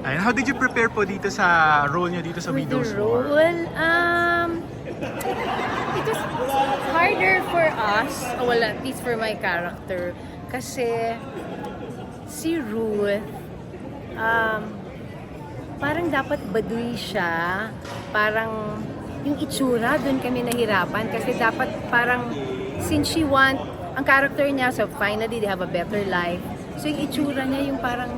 Ayun, how did you prepare po dito sa role niyo dito sa For the Widow's War? role, it was harder for us, well, at least for my character, kasi si Ruth, parang dapat baduy siya, parang yung itsura, doon kami nahirapan, kasi dapat parang, since ang character niya, so finally they have a better life, so yung itsura niya yung parang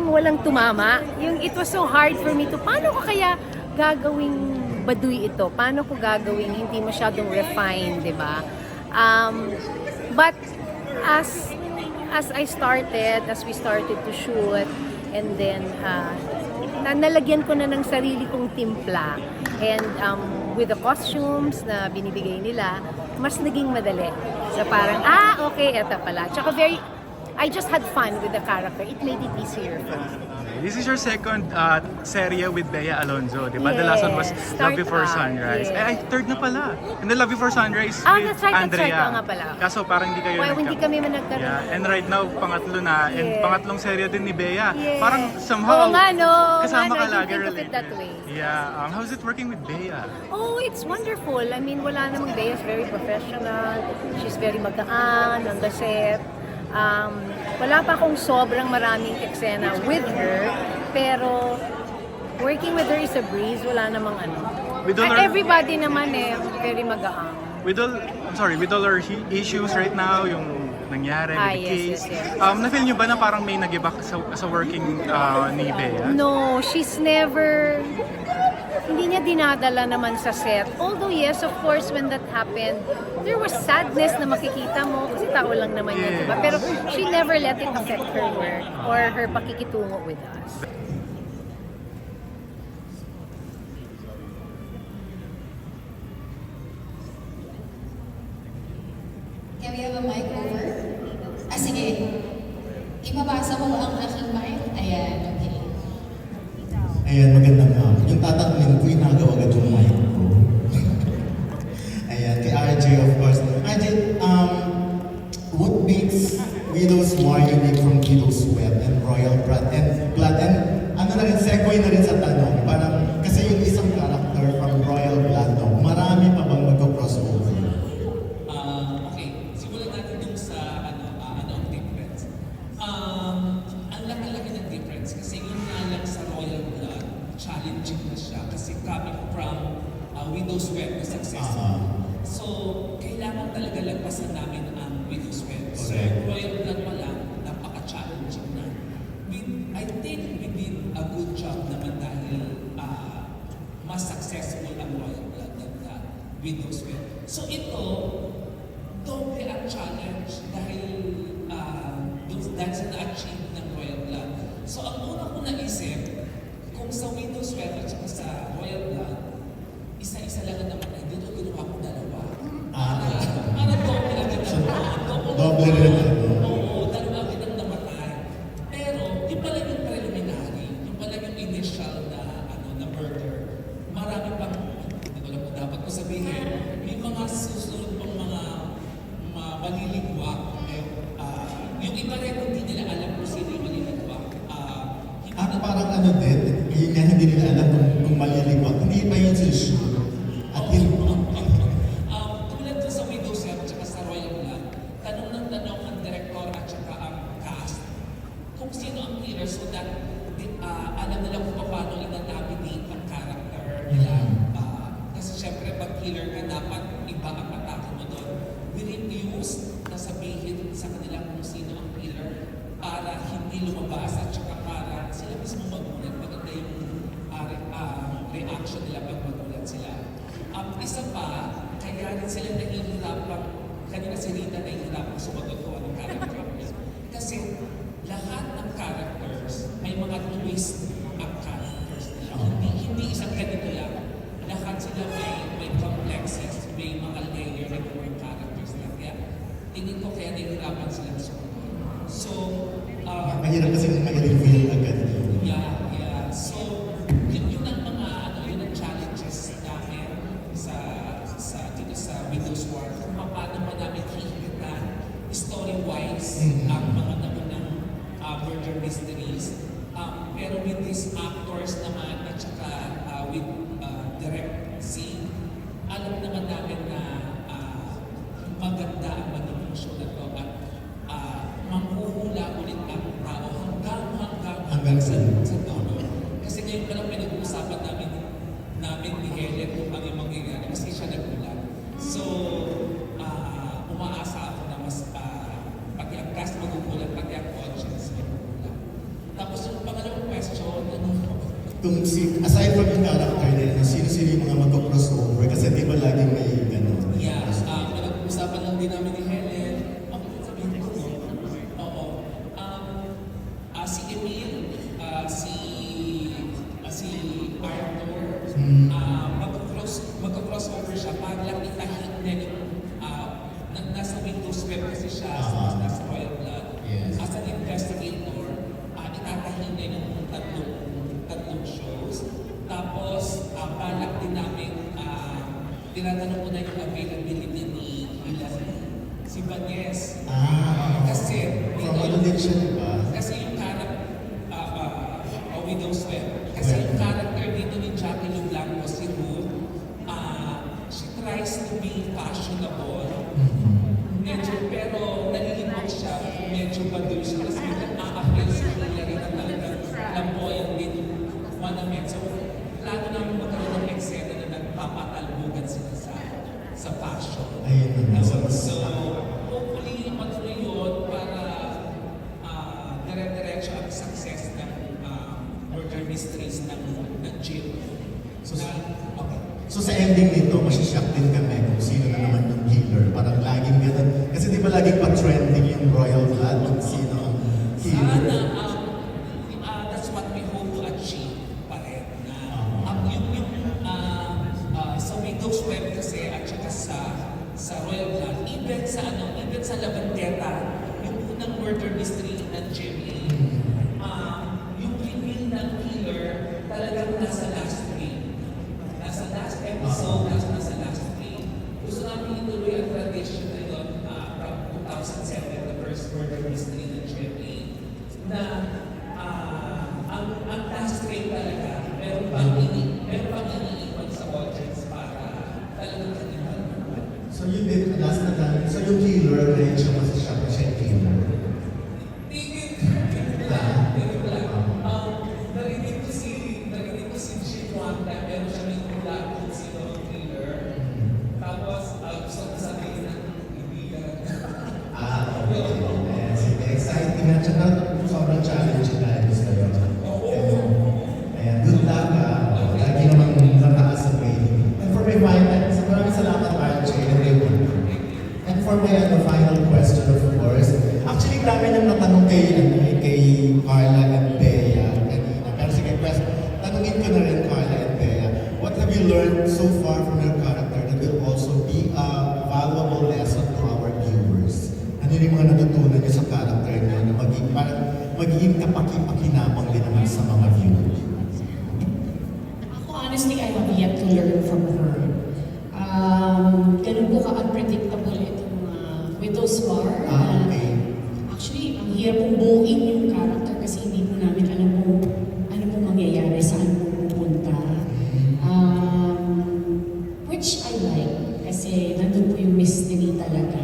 walang tumama. It was so hard for me to, paano ko kaya gagawing baduy ito? Paano ko gagawing hindi masyadong refined, di ba? But as we started to shoot, and then nalagyan ko na ng sarili kong timpla. And with the costumes na binibigay nila, mas naging madali. So parang, okay, eto pala. Tsaka I just had fun with the character. It made it easier for me. This is your second serye with Bea Alonzo, di ba? The last one was Yes, Love Before Start Up, Sunrise. yes. Third na pala. And then Love Before Sunrise with That's right, Andrea. oo nga pala. Kaso parang hindi kayo Why, hindi kami nagkaroon. Yeah. And right now, pangatlo na. And Yes. pangatlong serye din ni Bea. Yes. Parang somehow, Oo nga, no? kasama ka I didn't lagi think of it related. that way. Yeah. How's it working with Bea? Oh, it's wonderful. I mean, wala namang Bea is very professional. She's very magaan on the set. Wala pa akong sobrang maraming eksena with her, pero working with her is a breeze. Wala namang ano. With all our- Everybody naman very magaan. With all our issues right now, yung nangyari with the Yes, case, yes. na-feel nyo ba na parang may nag-iba sa working ni Bea? No, she's never, hindi niya dinadala naman sa set. Although yes, of course, when that happened, there was sadness na makikita mo kasi tao lang naman yan, Yes. diba? Pero she never let it affect her work or her pakikitungo with us. Can we have a mic over? Sige. Ibabasa mo ang aking mic. Ayan, okay. Ayan, magandang yung tatanungin ko, inagaw agad yung mic ko. Ayan, kay RJ of course. RJ, what makes Widow's War unique from Widow's Web and Royal Blood? And ano na rin, segue na rin sa tanong, parang, kasi yung isang character from Royal Blood, no, marami pa bang mag-crossover? Okay, simulan natin yung sa ang difference. Ang laki-laki ng difference kasi yung nga lang sa Royal Blood, challenging na siya kasi coming from Widow's Web na successful. So, kailangan talaga lagpasan namin ang Widow's Web. So, Correct. Royal Blood pa lang, napaka-challenging na. I think we did a good job naman dahil mas successful ang Royal Blood than Widow's Web. So, ito, doble ang challenge dahil that's na-achieve ng Royal Blood. So, ang una ko naisip, kung sa Widow's Web at saka sa Royal Blood, isa-isa lang naman, dito ginawa ko dalawa. Para doble agad Doble rin, Oo, dalawa agad ang namatay. Pero, yung pala yung preliminary, yung pala yung initial na murder, marami pang, hindi ko alam kung dapat ko sabihin, may mga susunod pang mga maliligwa. Yung iba rin hindi nila alam kung sino yung maliligwa. Parang ano din, yun nga hindi nila alam kung maliligwak. Hindi ba yun si Shu? At yun, Tulad dun sa Widow's Web at saka sa Royal Blood, tanong ng tanong ang director at saka ang cast kung sino ang killer so that alam nila kung paano ina-navigate ang character nila. Kasi syempre pag killer ka, dapat iba ang atake mo doon. We refuse na sabihin sa kanila kung sino ang killer para hindi lumabas at saka para sila mismo magulat maganda yung reaction nila pag magulat sila. Isa pa, kaya rin sila nahihirapan, kanina si Rita nahihirapan sumagot ko anong characters. Kasi lahat ng characters may mga twist ang characters nila. Hindi isang ganito lang. Lahat sila may complexes, may mga layer ng mga characters na. Kaya tingin ko kaya nahihirapan sila sumagot. So, mahirap kasi ma-reveal agad yun. yeah. So, yun ang mga yun ang challenges namin dito sa Widow's War. Kung paano ba namin story-wise ang mga naunang murder mysteries. pero with these actors naman at saka with Direct C, alam naman namin na maganda ang magiging show na to at manghuhula ulit ang tao hanggang sa dulo. Kasi ngayon pa lang pinag-uusapan namin ni Helen kung ano yung mangyayari, maski siya nagulat. So, umaasa ako na mas pati ang cast magugulat, pati ang audience magugulat. Tapos yung pangalawang question, Aside from yung character nila, sino-sino yung mga mag-crossover? Kasi di ba laging may gano'n? yeah, pinag-uusapan lang din namin ni Helen. Okay, sabihin ko, no? Oo. Si Emil, si Arthur, magka-crossover siya para lang itahin niya yung nasa Windows Web kasi siya, nasa Royal Blood. Yes. As an investigator, itatahin niya yung tatlong shows. Tapos, balak din namin, tinatanong ko na yung availability ni si Banes. Kasi, From ano din siya, di ba? kasi yung Widow's Web. Kasi yung character dito ni Jackie Lu Blanco, si Ruth, she tries to be fashionable. Medyo, pero nalilibang siya, medyo baduy siya. Kasi nag-a-appeal si Hillary na talagang lamboyang din manamit. So, plano namin magkaroon ng eksena na nagpapatalbugan sila sa fashion. Ayun na. So, hopefully, matuloy yun para dire-diretso ang success ng murder mysteries ng Jim. So sa ending nito, masishock din kami kung sino na naman yung killer. Parang laging ganun. Kasi di ba laging pa-trending yung Royal Blood kung sino ang killer? That's what we hope to achieve pa rin. Sa Widow's Web kasi at saka sa Royal Blood, even sa Labandeta, yung unang murder mystery ng Jimmy, yung reveal ng killer talagang nasa last frame. Nasa last episode, nasa last frame. Gusto namin ituloy ang tradition na yun from 2007, the first murder mystery ng Jimmy, na ang last frame talaga, meron pang iniiwan sa audience para talagang kanilang. So yun din, last na tayo. So yung killer, rin siya masishock na siya yung killer. Narinig ko si Jim one time, meron siya may hula kung sino ang killer. Tapos, gusto ko sabihin ng ibigan. Okay. Sige, exciting na. Tsaka sobrang challenging tayo sa iyo. Ayan, good luck ha. Lagi naman nataas sa training. And for my final, maraming salamat RJ and everyone. And for my final question, of course, actually dami nang natanong kay Carla and Bea kanina. Pero sige, tanungin ko na rin Carla and Bea. What have you learned so far from your character that will also be a valuable lesson to our viewers? Ano yung mga natutunan niyo sa character niyo na magiging kapaki-pakinabang din naman sa mga viewers? Ako, honestly, I have yet to learn from her. Ganun po ka-unpredictable itong Widow's War. Okay. Actually, ang hirap pong buuin yung character kasi hindi po namin alam kung ano pong mangyayari, saan po pupunta. Which I like kasi nandun po yung mystery talaga.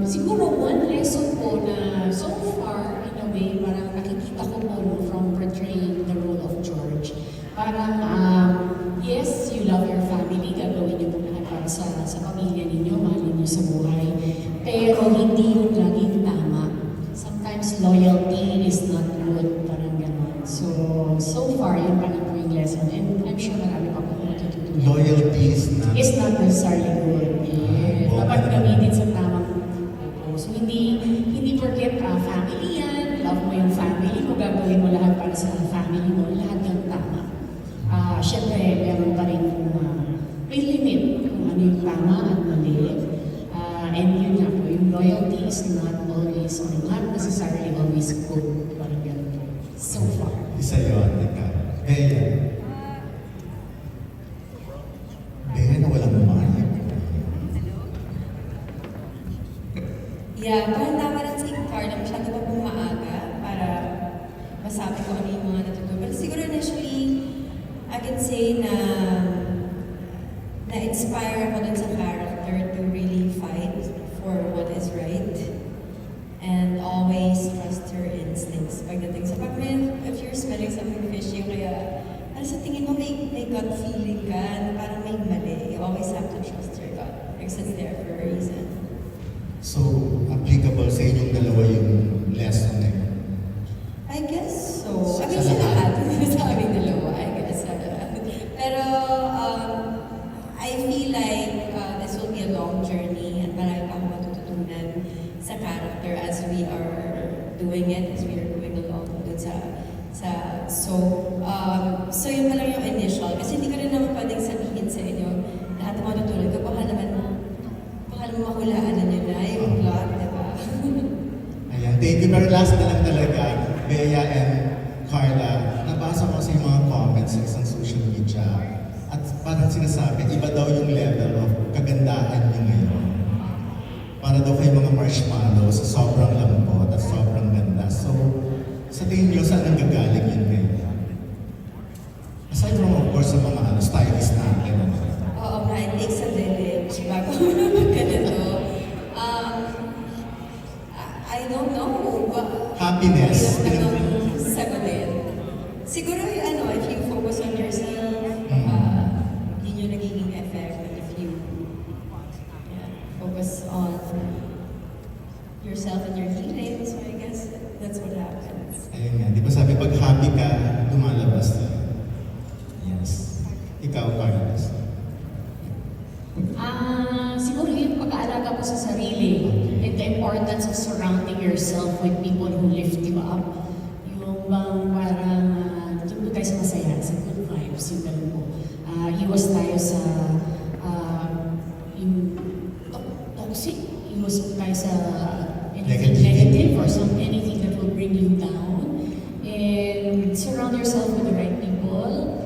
Siguro one lesson po na so far, in a way, parang nakikita ko po from portraying the role of George. Parang, yes, you love your family, gagawin niyo po lahat para sa pamilya ninyo, mahalin niyo sa buhay. Pero hindi yun laging tama. Sometimes loyalty is not good, parang gano'n. So far, yun parang po yung lesson. And I'm sure marami pa po matututunan. Loyalty is Not necessarily good. Yeah. Dapat gamitin sa tamang purpose. So hindi porket family yan, love mo yung family mo, gagawin mo lahat para sa family mo, lahat yung tama. Siyempre, meron pa rin may limit kung ano yung tama at mali. And yun nga po, yung loyalty is not always, or not necessarily always good. Parang ganun po. So far. isa yun. Bea. Bea na walang umayak. Yeah, parang tama rin si Carla, masyado pa pong maaga para masabi ko ano yung mga natutunan. But siguro initially, I can say na na-inspire ako dun sa character to really fight for what is right and always trust her instincts pagdating sa if you're smelling something fishy, kaya ano sa tingin mo may gut feeling ka na parang may mali, you always have to trust your gut because it's there for a reason. So, applicable sa inyong dalawa yung lesson na yun. I guess so. I mean, sa lahat. Sa aming dalawa, I guess. Pero, I feel like this will be a long journey and marami pa akong matututunan sa character as we are doing it, as we are going along dun so yun na lang yung initial. Kasi hindi ko rin naman pwedeng sabihin sa inyo lahat ng matutunan ko. Baka naman mahulaan na nyo na yung plot, diba? Ayan, thank you. Pero last na lang talaga, Bea and Carla, nabasa ko sa yung mga comments sa isang social media at parang sinasabi, iba daw yung level of kagandahan nyo ngayon. Para daw kayo mga marshmallow sa sobrang lambot at sobrang ganda. So, sa tingin nyo, saan ang gagaling yun ngayon? Aside from, of course, sa mga stylist natin. Oo, it takes a village bago ganito. I don't know. Happiness. Anong sagutin? Siguro if you focus on yourself, yun yung nagiging effect. But if you focus on yourself and your healing, so I guess that's what happens. Ayun nga, di ba sabi, pag happy ka, lumalabas na. Yes. Ikaw, Carlos. Siguro yung pag-aalaga mo sa sarili and the importance of surrounding yourself with people who lift you up. Yung bang parang doon tayo sa masaya, sa good vibes, yung ganun mo. Iwas tayo sa yung toxic, iwas tayo sa anything negative or anything that will bring you down. And surround yourself with the right people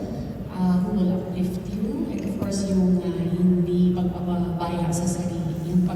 who will uplift you. And of course, yung hindi pagpapabaya sa sarili, yung